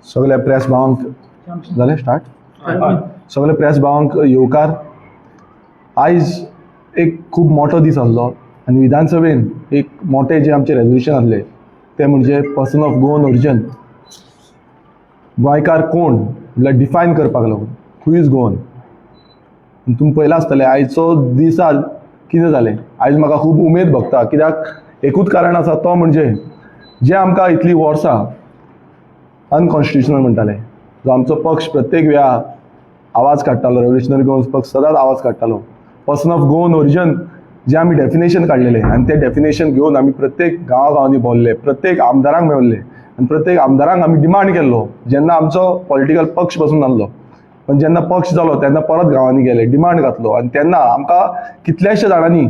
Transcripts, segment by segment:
सगळे प्रेस भावांक जालें स्टार्ट. सगळे प्रेस भावांक येवकार. आयज एक खूब मोठो दीस आसलो आनी विधानसभेन एक मोठे जे आमचे रेजोल्युशन आसले ते म्हणजे पर्सन ऑफ गोवन ओरिजिन. गोंयकार कोण म्हळ्यार डिफायन करपाक लागून हू इज गोवन. तुमी पळयलां आसतलें आयचो दिसा कितें जालें. आयज म्हाका खूब उमेद भोगता कित्याक एकूच कारण आसा तो म्हणजे जे आमकां इतलीं वर्सां अनकॉन्स्टिट्युशनल म्हणटाले, जो आमचो पक्ष प्रत्येक वेळा आवाज काडटालो, रेव्होल्युशनरी गोवन्स पक्ष सदांच आवाज काडटालो. पर्सन ऑफ गोवन ओरिजिन जे आमी डेफिनेशन काडलेलें आनी तें डेफिनेशन घेवन आमी प्रत्येक गांवांनी भोंवले, प्रत्येक आमदारांक मेळ्ळे आनी प्रत्येक आमदारांक आमी डिमांड केल्लो. जेन्ना आमचो पॉलिटिकल पक्ष पासून नासलो पण जेन्ना पक्ष जालो तेन्ना परत गांवांनी गेले, डिमांड घातलो आनी तेन्ना आमकां कितल्याशे जाणांनी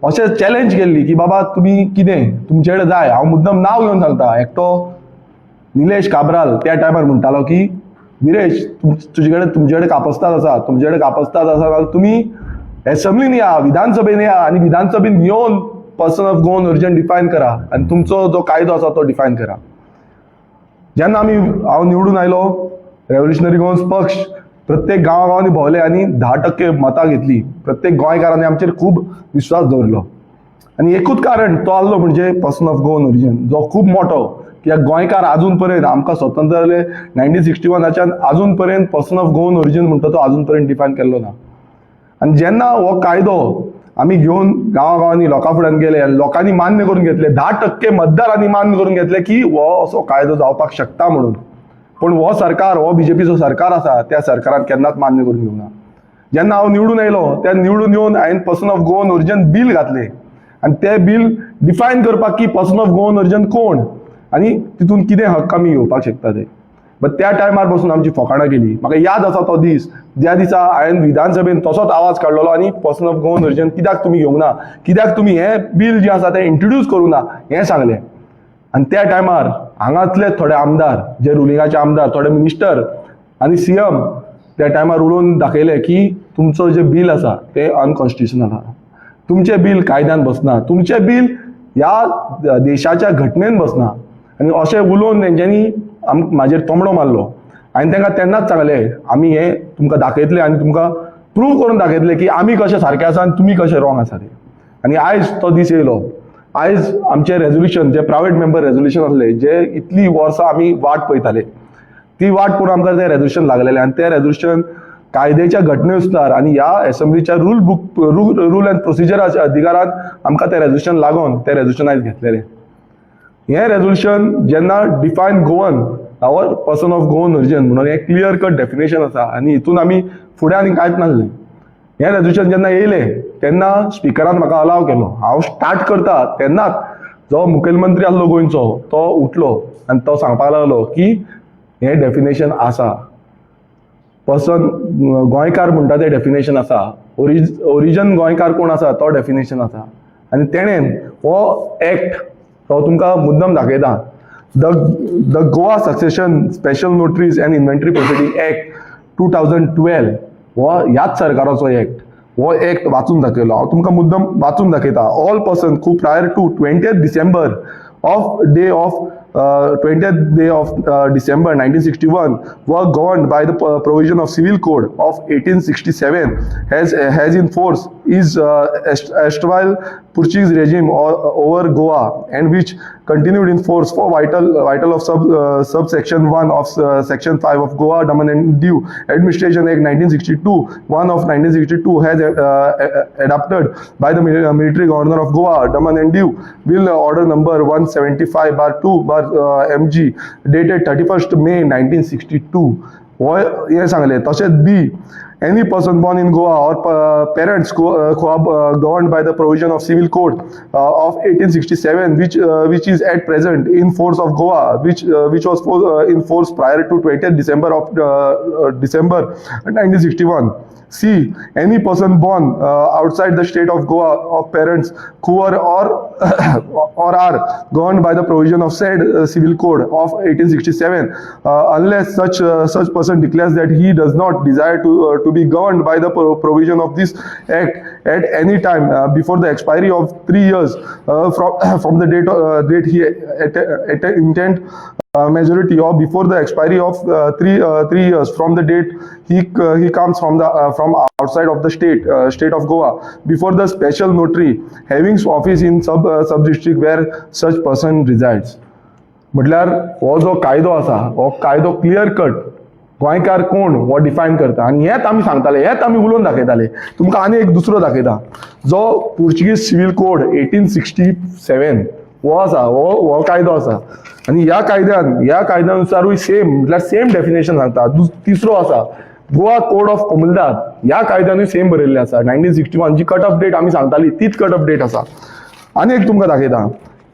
अशें चॅलेंज केल्ली की बाबा तुमी कितें तुमचे कडेन जाय. हांव मुद्दम नांव घेवन सांगता. एकटो निलेश काब्राल त्या टायमार म्हणटालो की विरेश तुमचे कडेन कापस्ताद आसा, तुमचे कडेन कापस्ताद आसा जाल्यार तुमी एसेंब्लीन या, विधानसभेन या आनी विधानसभेन येवन person of Goan origin define करा आनी तुमचो जो कायदो आसा तो डिफायन करा. जेन्ना हांव निवडून आयलो, रेव्होल्युशनरी गोवन्स पक्ष प्रत्येक गांवांनी भोंवले आनी 10% मतां घेतली. प्रत्येक गोंयकारांनी आमचेर खूब विश्वास दवरलो आनी एकूच कारण तो आसलो म्हणजे पर्सन ऑफ गोवन ओरिजिन, जो खूब मोठो. कित्याक गोंयकार आजून पर्यंत आमकां स्वतंत्र जाले 1961च्यान आजून पर्यंत पर्सन ऑफ गोवन ओरिजिन म्हणटा तो आजून पर्यंत डिफायन केल्लो ना. आनी जेन्ना हो कायदो आमी घेवन गांवांनी लोकां फुड्यान गेले आनी लोकांनी मान्य करून घेतले, 10% मतदारांनी मान्य करून घेतले की हो असो कायदो जावपाक शकता म्हणून. पण हो सरकार, हो बीजेपीचो सरकार आसा, त्या सरकारान केन्नाच मान्य करून घेवना. जेन्ना हांव निवडून आयलो त्या निवडून येवन हांवें person of Goan origin bill घातलें आनी तें बील डिफायन करपाक की पर्सन ऑफ गोवन ओरिजिन कोण आनी तितून कितें हक्क आमी घेवपाक शकता ते. बट त्या टायमार पासून आमची फकाणां केली. म्हाका याद आसा तो दीस ज्या दिसा हांवें विधानसभेन तसोच आवाज काडलेलो आनी पर्सन ऑफ गोवन ओरिजिन कित्याक तुमी घेवंक ना, कित्याक तुमी हें बील जें आसा तें इंट्रोड्यूस करूं ना हें सांगलें. आनी त्या टायमार हांगातले थोडे आमदार, जे रुलिंगाचे आमदार, थोडे मिनिस्टर आनी सीएम त्या टायमार उलोवन दाखयले की तुमचो जे बील आसा तें अनकॉन्स्टिट्युशनल आसा, तुमचें बील कायद्यान बसना, तुमचें बील ह्या देशाच्या घटनेन बसना. आनी अशें उलोवन तेंच्यांनी म्हाजेर तोमडो मारलो. हांवें तांकां तेन्नाच सांगलें आमी हें तुमकां दाखयतले आनी तुमकां प्रूव करून दाखयतले की आमी कशे सारके आसा आनी तुमी कशे रॉंग आसा ते. आनी आयज तो दीस येयलो. आयज आमचे रेजोल्युशन, जे प्रायवेट मेंबर रेजोल्युशन आसले, जे इतली वर्सां आमी वाट पळयताले, ती वाट पळोवन आमकां तें रेजोल्युशन लागलेलें आनी तें रेजोल्युशन कायद्याच्या घटनेनुसार आनी ह्या एसेंब्लीच्या रूल अँड प्रोसिजराच्या अधिकारान आमकां तें रेजोल्युशन लागोन तें रेजोल्युशन आयज घेतलेलें. हें रेजोल्युशन जेन्ना define Goan our person of Goan origin म्हणून हें क्लियर कट डेफिनेशन आसा आनी हितून आमी फुडें आनी कांयच नासलें. हें रेजोल्युशन जेन्ना येयलें तेन्ना स्पिकरान म्हाका अलाव केलो. हांव स्टार्ट करता तेन्नाच जो मुखेलमंत्री आसलो गोंयचो तो उठलो आनी तो सांगपाक लागलो की हें डेफिनेशन आसा, पर्सन गोंयकार म्हणटा तें डेफिनेशन आसा, ओरिजिन गोंयकार कोण आसा तो डेफिनेशन आसा. आनी तेणेन हो एक्ट तो तुमकां मुद्दम दाखयता. The Goa succession special notaries and inventory proceeding act 2012 हो ह्याच सरकाराचो एक्ट. हो एक्ट वाचून दाखयलो. हांव तुमकां मुद्दम वाचून दाखयता. All person who prior to 20th December of 20th day of December 1961 were governed by the provision of Civil Code of 1867 has in force is erstwhile Portuguese regime over Goa and which continued in force for vital of subsection 1 of section 5 of Goa Daman and Diu Administration Act 1962. 1 of 1962 has adopted by the military governor of Goa Daman and Diu Bill order number 175/2/MG dated 31st May 1962. हे सांगले. तशेंच बी any person born in Goa or parents who are governed by the provision of Civil Code of 1867 which is at present in force of Goa which was in force prior to 20th December 1961. C. Any person born outside the state of Goa of parents who are or are governed by the provision of said Civil Code of 1867 unless such person declares that he does not desire to be governed by the provision of this act at any time before the expiry of 3 years from the date he intend majority or before the expiry of 3 years from the date he comes from outside of the state of Goa before the special notary having office in sub district where such person resides. म्हटल्यार हो जो कायदो आसा हो कायदो clear cut गोंयकार कोण हो डिफायन करता आनी हेच आमी सांगताले, हेच आमी उलोवन दाखयताले. तुमकां आनी एक दुसरो दाखयता जो पोर्चुगीज सिव्हिल कोड 1867 हो आसा, हो कायदो आसा आनी ह्या कायद्यानुसारूय सेम म्हटल्यार सेम डेफिनेशन सांगता. तिसरो आसा गोवा कोड ऑफ कोमुलदाद, ह्या कायद्यानूय सेम बरयल्लें आसा 1961 जी कट ऑफ डेट आमी सांगताली तीच कट ऑफ डेट आसा. आनी एक तुमकां दाखयता,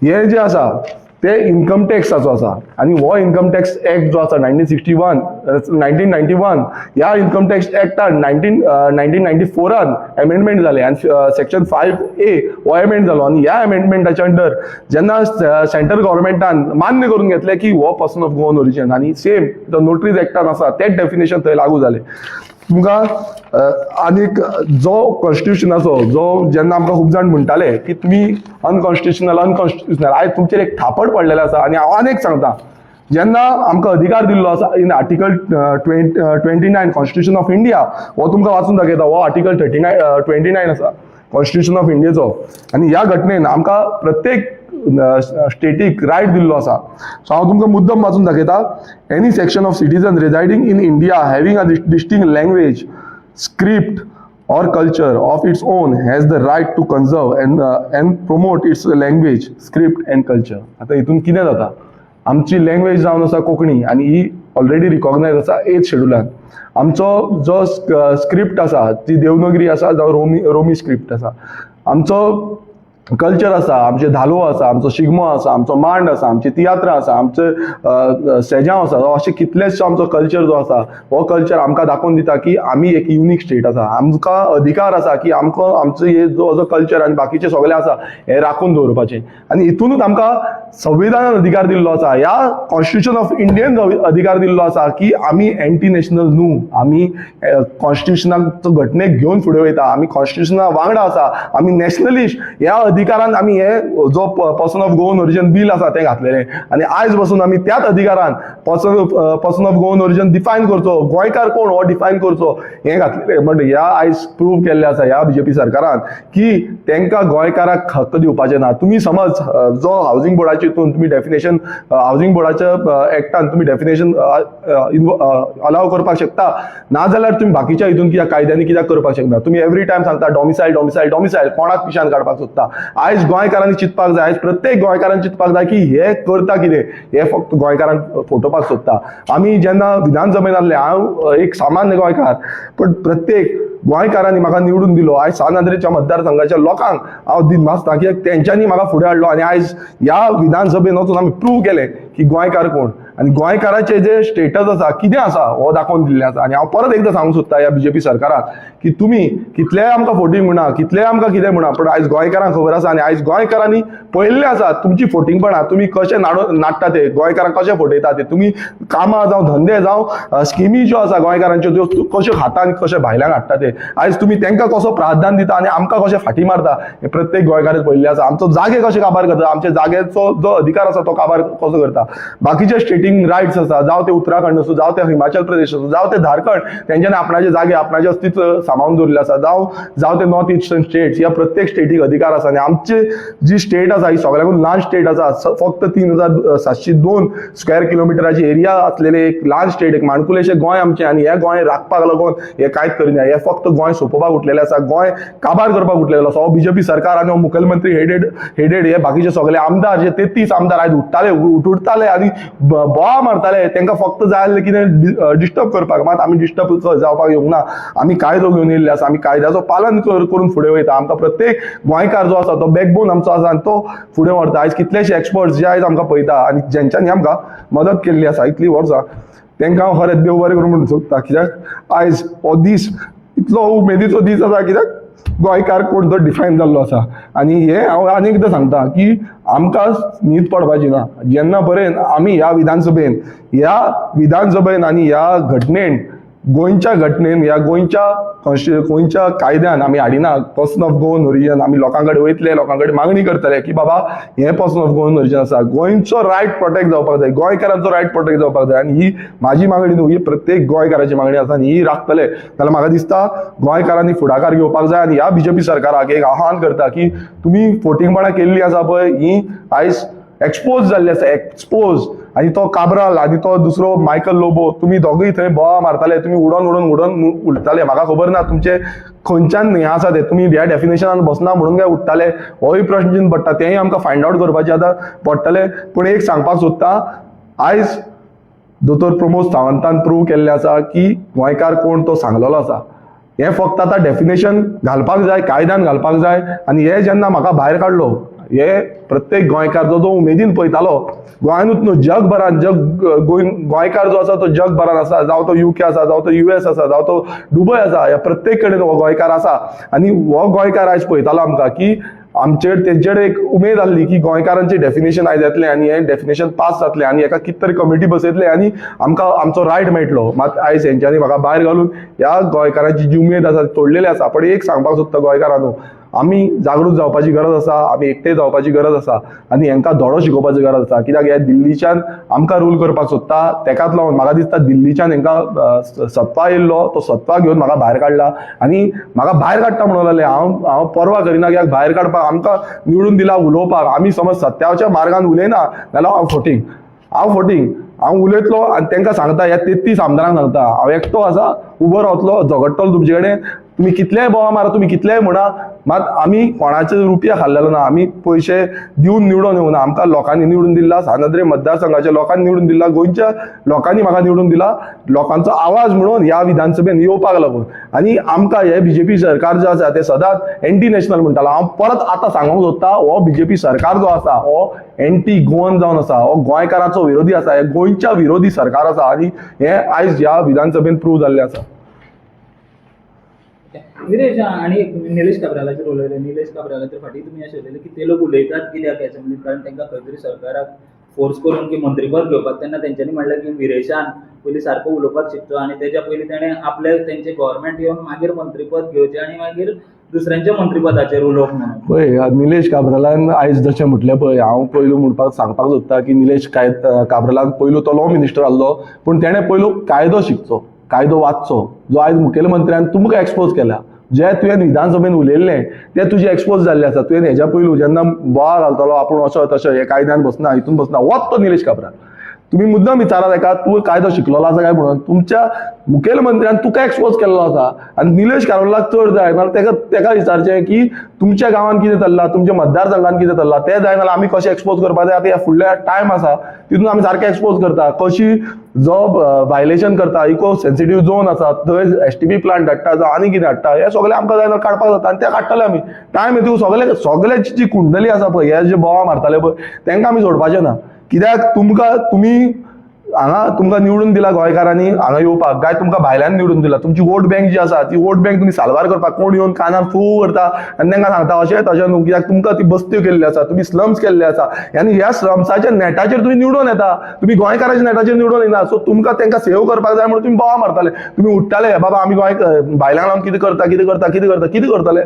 हे जे आसा ते इन्कम टॅक्साचो आसा आनी हो इन्कम टॅक्स एक्ट जो आसा 1991 ह्या इन्कम टॅक्स एक्टान 1994 अमेंडमेंट जाले आनी सेक्शन 5A हो अमेंड जालो आनी ह्या अमेंडमेंटाच्या अंडर जेन्ना सेंट्रल गव्हर्मेंटान मान्य करून घेतले की हो पर्सन ऑफ गोवन ओरिजिन आनी सेम जो नोटरीज एक्टान आसा तेच डेफिनेशन थंय लागू जाले. तुमकां आनीक जो कॉन्स्टिट्युशनाचो जो जेन्ना आमकां खूब जाण म्हणटाले की तुमी अनकॉन्स्टिट्युशनल आयज तुमचेर एक थापड पडलेले आसा आनी हांव आनीक सांगता, जेन्ना आमकां अधिकार दिल्लो आसा in article 29 constitution of India हो तुमकां वाचून दाखयता, हो आर्टिकल 29 आसा कॉन्स्टिट्युशन ऑफ इंडियेचो आनी ह्या घटनेन आमकां प्रत्येक स्टेटीक रायट दिल्लो आसा. सो हांव तुमकां मुद्दम वाचून दाखयता. Any section of citizen residing in India having a distinct language, script or culture of its own has the right to conserve and promote its language, script and culture. आता इथून कितें जाता, आमची लँग्वेज जावन आसा कोंकणी आनी ही ऑलरेडी रिकॉग्नायज आसा 8th शेड्युलान. आमचो जो स्क्रिप्ट आसा ती देवनागरी आसा जावं रोमी स्क्रिप्ट आसा. आमचो कल्चर आसा, आमचे धालो आसा, आमचो शिगमो आसा, आमचो मांड आसा, आमची तियात्रां आसा, आमचे सेजांव आसा, अशे कितलेशे आमचो कल्चर जो आसा हो कल्चर आमकां दाखोवन दिता की आमी एक युनीक स्टेट आसा. आमकां अधिकार आसा की आमकां आमचो हे जो कल्चर आनी बाकीचे सगळे आसा हे राखून दवरपाचे आनी हितूनच आमकां संविधानान अधिकार दिल्लो आसा, ह्या कॉन्स्टिट्युशन ऑफ इंडियन अधिकार दिल्लो आसा की आमी एंटी नॅशनल न्हू, आमी कॉन्स्टिट्युशनाचो घटनेक घेवन फुडें वयता, आमी कॉन्स्टिट्युशना वांगडा आसा, आमी नॅशनलिस्ट. ह्या अधिकारान आमी हे जो person of Goan origin bill आसा ते घातलेले आनी आयज बसून आमी त्याच अधिकारान person of Goan origin define करचो, गोंयकार कोण हो डिफायन करचो हे घातलेले. बट ह्या आयज प्रूव केल्ले आसा ह्या बीजेपी सरकारान की तांकां गोंयकाराक हक्क दिवपाचे ना. तुमी समज जो हावसिंग बोर्डाचे हितून तुमी डेफिनेशन हावसिंग बोर्डाच्या एक्टान तुमी डेफिनेशन अलाव करपाक शकता, नाजाल्यार तुमी बाकीच्या हितून कित्याक कायद्यांनी कित्याक करपाक शकना. तुमी एवरी टायम सांगता डॉमिसायल कोणाक पिशान काडपाक सोदता. आयज गोंयकारांनी चिंतपाक जाय, आयज प्रत्येक गोंयकारान चिंतपाक जाय की हे करता कितें, हे फक्त गोंयकारांक फटोवपाक सोदता. आमी जेन्ना विधानसभेन आसले, हांव एक सामान्य गोंयकार, पण प्रत्येक गोंयकारांनी म्हाका निवडून दिलो. आयज सानांद्रेच्या मतदारसंघाच्या लोकांक हांव दिन भासता कित्याक तेंच्यांनी म्हाका फुडें हाडलो आनी आयज ह्या विधानसभेन वचून आमी प्रूव केलें की गोंयकार कोण आनी गोंयकाराचे जे स्टेटस आसा कितें आसा हो दाखोवन दिल्लें आसा. आनी हांव परत एकदां सांगूंक सोदता ह्या बीजेपी सरकाराक की तुमी कितलेय आमकां फोटींग म्हणा, कितलेय आमकां कितें म्हणा, पण आयज गोंयकारांक खबर आसा आनी आयज गोंयकारांनी पळयल्लें आसा तुमची फोटिंगपणां, तुमी कशें नाडटा ते गोंयकारांक कशें फटयता ते. तुमी कामां जावं धंदे जावं स्किमी ज्यो आसा गोंयकारांच्यो त्यो कश्यो खाता आनी कशें भायल्यांक हाडटा ते. आयज तुमी तांकां कसो प्राधान्य दिता आनी आमकां कशें फाटी मारता हे प्रत्येक गोंयकारान पळयल्लें आसा. आमचो जागे कशे काबार करता, आमच्या जाग्याचो जो अधिकार आसा तो काबार कसो करता. बाकीचे स्टेटींग रायट्स आसा, जावं ते उत्तराखंड आसूं, जावं ते हिमाचल प्रदेश आसूं, जावं ते झारखंड, तेंच्यांनी आपणाचे जागे आपणाचे अस्तित्व सांबाळून दवरले आसा, जावं ते नॉर्थ इस्टर्न स्टेट्स, ह्या प्रत्येक स्टेटीक अधिकार आसा. आनी आमची जी स्टेट आसा ही सगळ्यांकून ल्हान स्टेट आसा, फक्त 3702 स्क्वेअर किलोमिटराची एरिया असलेले एक ल्हान स्टेट, एक माणकुलेशें गोंय आमचें. आनी हे गोंय राखपाक लागून हे कांयच करिना, हे फक्त गोंय सोंपोवपाक उठलेले आसा, गोंय काबार करपाक उठलेलो आसा. हो बीजेपी सरकार आनी हो मुखेलमंत्री हेडेड हे बाकीचे सगळे आमदार जे 33 आमदार आयज उठताले आनी बोवा मारताले, तांकां फक्त जाय आसलें कितें डिस्टर्ब करपाक. मात आमी डिस्टर्ब जावपाक येवंक ना. आमी कायदो घेवन येयल्ले आसा, आमी कायद्याचो पालन करून फुडें वयता. आमकां प्रत्येक गोंयकार जो आसा तो बॅकबोन आमचो आसा आनी तो फुडें व्हरता. आयज कितलेशे एक्सपर्ट्स जे आयज आमकां पळयता आनी जेंच्यांनी आमकां मदत केल्ली आसा इतलीं वर्सां, तांकां हांव खरेंच देव बरें करून म्हणूंक सोदता. कित्याक आयज हो दीस इतलो उमेदीचो दीस आसा, कित्याक गोंयकार कोण तो डिफायन जाल्लो आसा. आनी हे हांव आनी एकदां सांगता की आमकां न्हीद पडपाची ना. जेन्ना पर्यंत आमी ह्या विधानसभेन आनी ह्या घटनेन गोंयच्या घटनेन या गोंयच्या कायद्यान आमी हाडिना पर्सन ऑफ गोवन ओरिजिन. आमी लोकांकडे वयतले, लोकांकडे मागणी करतले की बाबा हे पर्सन ऑफ गोवन ओरिजिन आसा. गोंयचो रायट प्रोटेक्ट जावपाक जाय, गोंयकारांचो रायट प्रोटेक्ट जावपाक जाय. आनी ही माझी मागणी न्हू, ही प्रत्येक गोंयकाराची मागणी आसा आनी ही राखतले जाल्यार म्हाका दिसता गोंयकारांनी फुडाकार घेवपाक जाय. आनी ह्या बीजेपी सरकाराक एक आव्हान करता की तुमी फोटिंगपणां केल्ली आसा पळय ही आयज एक्सपोज जाल्ली आसा, एक्सपोज. आनी तो काब्राल आनी तो दुसरो मायकल लोबो, तुमी दोगूय थंय बोवा मारताले, तुमी उडोन उडताले. म्हाका खबर ना तुमचे खंयच्यान हें आसा ते, तुमी ह्या डेफिनेशनान बसना म्हणून काय उडटाले होय प्रश्न चिन्न पडटा. तेंय आमकां फायंड आउट करपाचें आतां पडटलें. पूण एक सांगपाक सोदता, आयज दोतोर प्रमोद सावंतान प्रूव केल्लें आसा की गोंयकार कोण तो सांगलेलो आसा. हें फक्त आतां डेफिनेशन घालपाक जाय, कायद्यान घालपाक जाय. आनी हे जेन्ना म्हाका भायर काडलो, हे प्रत्येक गोंयकार जो उमेदीन पळयतालो गोंयानूच न्हू जगभरान, गोंयकार जो आसा तो जगभरान आसा, जावं तो UK आसा, जावं तो US आसा, जावं तो दुबय आसा, ह्या प्रत्येक कडेन हो गोंयकार आसा. आनी हो गोंयकार आयज पळयतालो आमकां की तेंचेर एक उमेद आसली की गोंयकारांचे डेफिनेशन आयज येतलें आनी हें डेफिनेशन पास जातलें आनी हेका कितें तरी कमिटी बसयतले आनी आमकां आमचो रायट मेळटलो. मात आयज हेंच्यांनी म्हाका भायर घालून ह्या गोंयकारांची जी उमेद आसा तोडलेली आसा. पण एक सांगपाक सोदता गोंयकारांनो, आमी जागृत जावपाची गरज आसा, आमी एकटे जावपाची गरज आसा आनी हेंकां धडो शिकोवपाची गरज आसा. कित्याक हे दिल्लीच्यान आमकां रूल करपाक सोदता, तेकाच लागून म्हाका दिसता दिल्लीच्यान हेंकां सत्ता येयल्लो, तो सत्ता घेवन म्हाका भायर काडला आनी म्हाका भायर काडटा म्हणून लागले. हांव परवा करिना, कित्याक भायर काडपाक आमकां निवडून दिला उलोवपाक. आमी समज सत्याच्या मार्गान उलयना जाल्यार हांव उलयतलो आनी तांकां सांगता, ह्या 33 आमदारांक सांगता, हांव एकटो आसा, उबो रावतलो, झगडटलो तुमचे कडेन. तुम्ही कितलेय बोवा मारा, तुम्ही कितलेय म्हणा, मात आमी कोणाचे रुपया खाल्लेलो ना, आमी पयशे दिवन निवडून येवना. आमकां लोकांनी निवडून दिला, सानद्रे मतदारसंघाच्या लोकांनी निवडून दिला, गोंयच्या लोकांनी म्हाका निवडून दिला, लोकांचो आवाज म्हणून ह्या विधानसभेन येवपाक लागून. आनी आमकां हे बीजेपी सरकार जो आसा ते सदांच एंटी नॅशनल म्हणटालो. हांव परत आतां सांगूंक सोदता, हो बीजेपी सरकार जो आसा हो एंटी गोवन जावन आसा, हो गोंयकारांचो विरोधी आसा, हे गोंयच्या विरोधी सरकार आसा आनी हे आयज ह्या विधानसभेन प्रूव जाल्लें आसा. विरेश आणि निलेश काब्रालाचेर उलयले. निलेश काब्रालाचेर फाटीं तुमी अशें उलयलें की ते लोक उलयतात कित्याक असेंब्लीत, कारण तांकां खंय तरी सरकाराक फोर्स करून की मंत्रीपद घेवपाक. तेन्ना तेंच्यांनी म्हणलें की विरेशान पयलीं सारको उलोवपाक शिकचो आनी तेच्या पयलीं तेणें आपले तेंचे गव्हर्मेंट येवन मागीर मंत्रीपद घेवचें आनी मागीर दुसऱ्यांच्या मंत्रीपदाचेर उलोवप म्हणून. पळय निलेश काब्रालान आयज जशें म्हटलें पळय, हांव पयलू सांगपाक सोदता की निलेश काब्रालान पयलू तो लॉ मिनिस्टर आसलो, पूण तेणें पयलू कायदो शिकचो, कायदो वाचचो. जो आयज मुखेलमंत्र्यान तुमकां एक्सपोज केला, जे तुवें विधानसभेन उलयल्लें ते तुजे एक्सपोज जाल्ले आसा. तुवें हेज्या पयलू जेन्ना बोवाळ घालतालो आपूण असो तशें, हे कायद्यान बसना, हितून बसना, वच तो निलेश काब्राल. तुम्ही मुद्दाम विचारा ताका तूं कायदो शिकलेलो आसा काय म्हणून. तुमच्या मुखेलमंत्र्यान तुका एक्सपोज केल्लो आसा आनी निलेश काब्रालाक चड जाय नाल्यार तेका विचारचें की तुमच्या गांवांत कितें चल्लां, तुमच्या मतदारसंघात कितें चल्लां तें जाय नाल्यार आमी कशें एक्सपोज करपाक जाय. आतां ह्या फुडल्या टायम आसा तितून आमी सारकें एक्सपोज करता, कशी जो वायलेशन करता, इको सेन्सिटीव झोन आसा थंय STP प्लांट धाडटा जावं आनी कितें हाडटा, हें सगळें आमकां जाय काडपाक जाता आनी तें काडटले आमी. टायम येतून सगळ्याची जी कुंडली आसा पळय, हे जे बोवाळ मारताले पळय तांकां आमी सोडपाचें ना. कित्याक तुमी हांगा तुमकां निवडून दिला गोंयकारांनी हांगा येवपाक, काय तुमकां भायल्यान निवडून दिला. तुमची वोट बँक जी आसा ती वोट बँक तुमी साल्वार करपाक कोण येवन कानार फू करता आनी तांकां सांगता अशें तशें न्हू, कित्याक तुमकां ती बस्त्यो केल्ल्यो आसा, तुमी स्लम्स केल्ले आसा आनी ह्या स्लम्साच्या नेटाचेर तुमी निवडून येता, तुमी गोंयकाराच्या नेटाचेर निवडून येना. सो तुमकां तांकां सेव करपाक जाय म्हणून तुमी बोवाळ मारताले, तुमी उठताले बाबा आमी भायल्यांक लावन कितें करतले.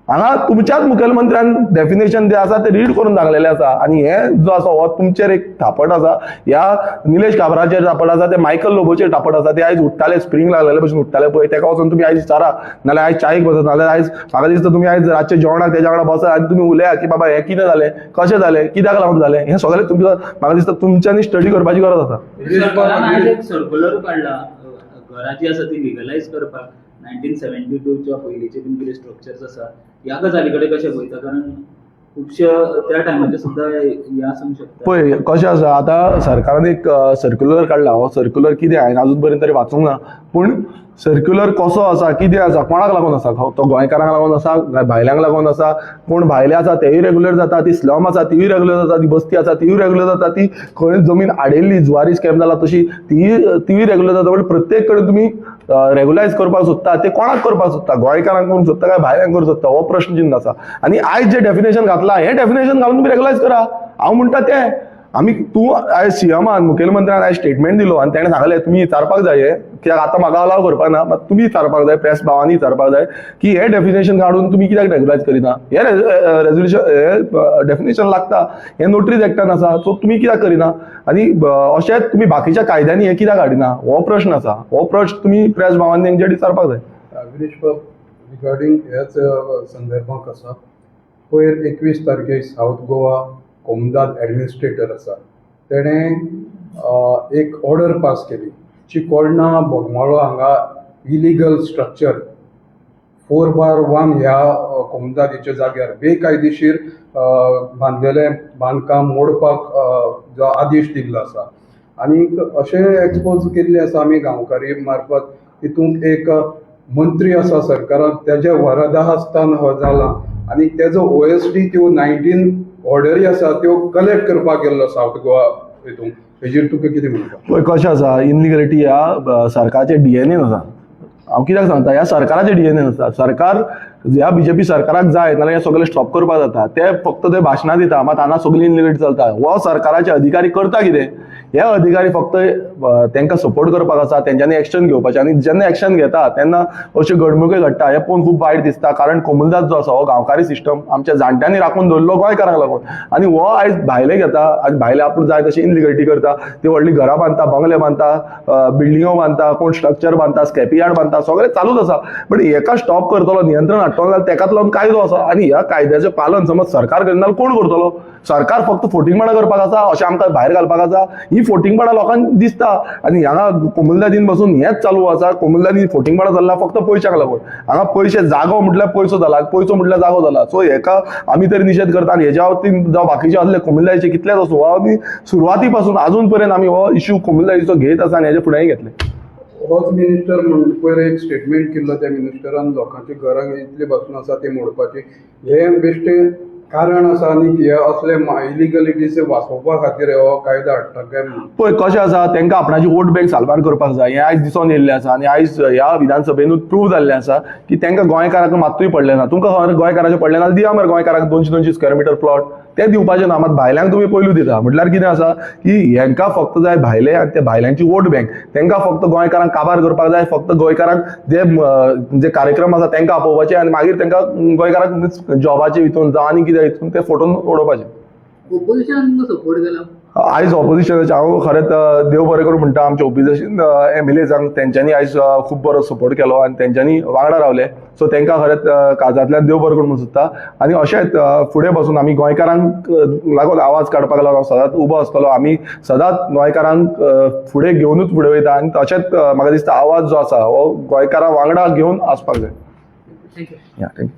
हांगा तुमच्याच मुखेलमंत्र्यान डेफिनेशन जे आसा ते रीड करून सांगलेले आसा आनी हे जो आसा हो तुमचेर एक थापट आसा. ह्या निलेश काब्राचेर थापट आसा, ते मायकल लोबोचेर थापट आसा. ते आयज उठताले स्प्रिंग लागलेले भशेन उठताले पळय, ताका वचून तुमी आयज विचारा, नाल्यार आयज चायेक बसत, नाल्यार आयज म्हाका दिसता तुमी आयज रातचे जेवणाक तेच्या वांगडा बसा आनी तुमी उलया की बाबा हें कितें जालें, कशें जालें, कित्याक लागून जालें, हें सगळें तुमकां म्हाका दिसता तुमच्यांनी स्टडी करपाची गरज आसा. सर्क्युलर काडला घरां जी आसा ती लिगलायज करपाक. 1972च्या पयलींचे बीन कितें स्ट्रक्चर्स आसा ह्या गजाली कडेन कशें पळयता, कारण खुबशे त्या टायमाचे सुद्दां हे आसूंक शकता. पळय कशें आसा, आतां सरकारान एक सर्क्युलर काडला. हो सर्क्युलर कितें हांवें अजून पर्यंत तरी वाचूंक ना, पूण सर्क्युलर कसो आसा, कितें आसा, कोणाक लागून आसा, तो गोंयकारांक लागून आसा, भायल्यांक लागून आसा, कोण भायले आसा तेय रेग्युलर जाता, ती स्लम आसा तीय रेग्युलर जाता, ती बस्ती आसा तीय रेग्युलर जाता, ती खंय जमीन आडेल्ली जुवारी स्कॅम जाला तशी तीय रेग्युलर जाता. पण प्रत्येक कडेन तुमी रेग्युलायज करपाक सोदता, ते कोणाक करपाक सोदता, गोंयकारांक करूंक सोदता काय भायल्यांक करूंक सोदता, हो प्रश्न चिन्ह आसा. आनी आयज जे डेफिनेशन घातला हें डेफिनेशन घालून तुमी रेग्युलायज करा. हांव म्हणटा तें आमी तूं आयज सीएमान मुखेलमंत्र्यान आयज स्टेटमेंट दिलो आनी ताणें सांगलें तुमी विचारपाक जाय हे, कित्याक आतां म्हाका अलाव करपाक ना, मात तुमी विचारपाक जाय, प्रेस भावांनी विचारपाक जाय की हे डेफिनेशन काडून तुमी कित्याक रेग्युलायज करिना, हे रेजोल्युशन हे डेफिनेशन लागता, हे नोटरीज एक्टान आसा, सो तुमी कित्याक करिना, आनी अशेंच तुमी बाकीच्या कायद्यांनी हे कित्याक हाडिना, हो प्रश्न आसा, हो प्रश्न तुमी प्रेस भावांनी तेंचेर विचारपाक जाय. गिरीश बाब, रिगार्डिंग ह्याच संदर्भांत आसा, पयर 21 तारखेक साऊथ गोवा कोमदाद एडमिनिस्ट्रेटर आसा तेणें एक ऑर्डर पास केली चिकोडणा बोगमाळो हांगा इलिगल स्ट्रक्चर 4/1 ह्या कोमदादीच्या जाग्यार बेकायदेशीर बांदलेलें बांदकाम मोडपाक जो आदेश दिल्लो आसा. आनी अशें एक्सपोज केल्लें आसा आमी गांवकारी मार्फत, तितूंत एक मंत्री आसा सरकारान तेज्या वरदा आसताना हो जाला आनी तेजो OSD त्यो 19 ऑर्डरी आसा त्यो कलेक्ट करपाक गेल्लो साऊथ गोवा हितून. हेजेर तुका कितें म्हणटा? पळय कशें आसा, इनलिगलिटी ह्या सरकाराच्या DNA आसा. हांव कित्याक सांगता, ह्या सरकाराच्या DNA आसा. सरकार ह्या BJP सरकाराक जाय नाल्यार हे सगळें स्टॉप करपाक जाता, ते फक्त ते भाशणां दिता मात हांगा सगळी इनलिगलिटी चलता. हो सरकाराचे अधिकारी करता कितें, हे अधिकारी फक्त तांकां सपोर्ट करपाक आसा, तेंच्यांनी एक्शन घेवपाचें, आनी जेन्ना एक्शन घेता तेन्ना अश्यो घडणुको घडटा. हे पळोवन खूब वायट दिसता, कारण कोमुलदाद जो आसा हो गांवकारी सिस्टम आमच्या जाणट्यांनी राखून दवरलो गोंयकारांक लागून, आनी हो आयज भायले घेता आनी भायले आपूण जाय तशी इनलिगलिटी करता. ती व्हडली घरां बांदता, बंगले बांदता, बिल्डिंगो बांदता, कोण स्ट्रक्चर बांदता, स्कॅपी यार्ड बांदता, सगळें चालूच आसा. बट हेका स्टॉप करतलो, नियंत्रण हाडटलो जाल्यार तेकाच लागून कायदो आसा, आनी ह्या कायद्याचें पालन समज सरकार करिना जाल्यार कोण करतलो? सरकार फक्त फोटिंगपणां करपाक आसा, अशें आमकां भायर घालपाक आसा. ही फोटिंगपणां लोकांक दिसता आनी हांगा कोमुलदादीन बसून हेच चालू आसा. कोमुलदादी फोटिंगपणां चल्ला फक्त पयशांक लागून. हांगा पयशे, जागो म्हटल्यार पयसो जाला, पयसो म्हटल्यार जागो जाला. सो हेका आमी तरी निशेध करता. आनी हेच्या बाबतींत जावं बाकीचे असले कोमुलदादीचे कितलेच असो, हो आमी सुरवाती पासून आजून पर्यंत आमी हो इश्यू कोमुलदादीचो घेत आसा आनी हेचे फुडेंय घेतले. होच मिनिस्टर म्हणून पयर एक स्टेटमेंट केल्लो त्या मिनिस्टरान, लोकांची घरां इतली बसून आसा ती मोडपाची. हे बेश्टे कारण आसा आनी हे असले इलिगलिटीज वाचोवपा खातीर हो कायदो हाडटा काय? पळय कशें आसा, तांकां आपणाची वोट बँक सालबार करपाक जाय. हें आयज दिसून येयल्लें आसा आनी आयज ह्या विधानसभेनूच प्रूव जाल्लें आसा की तांकां गोंयकारांक मात्तूय पडलें ना. तुमकां खबर गोंयकारांचें पडलें ना, दिया मरे गोंयकारांक 200 स्क्वेअर मिटर प्लॉट, ते दिवपाचे ना, मात भायल्यांक तुमी पयलू दिता. म्हटल्यार कितें आसा की हेंकां फक्त जाय भायले आनी त्या भायल्यांची वोट बँक. तांकां फक्त गोंयकारांक काबार करपाक जाय, फक्त गोंयकारांक जे कार्यक्रम आसा तांकां आपोवपाचे आनी मागीर तांकां गोंयकारांक जॉबाचे हितून जावं आनी कितें हितून ते फोटोन उडोवपाचे. ऑपोजिशन सपोर्ट केला आयज ऑपोजिशनाचे हांव खरेंच देव बरें करूं म्हणटा आमचे ऑपोजिशन MLAजांक. तेंच्यांनी आयज खूब बरो सपोर्ट केलो आनी तेंच्यांनी वांगडा रावले. सो तांकां खरेंच काळजांतल्यान देव बरें करूं म्हणून सोदता. आनी अशेंच फुडें बसून आमी गोंयकारांक लागून आवाज काडपाक लागून सदांच उबो आसतलो. आमी सदांच गोंयकारांक फुडें घेवनूच फुडें वयता आनी तशेंच म्हाका दिसता आवाज जो आसा हो गोंयकारां वांगडा घेवन आसपाक जाय. थँक्यू. थँक्यू.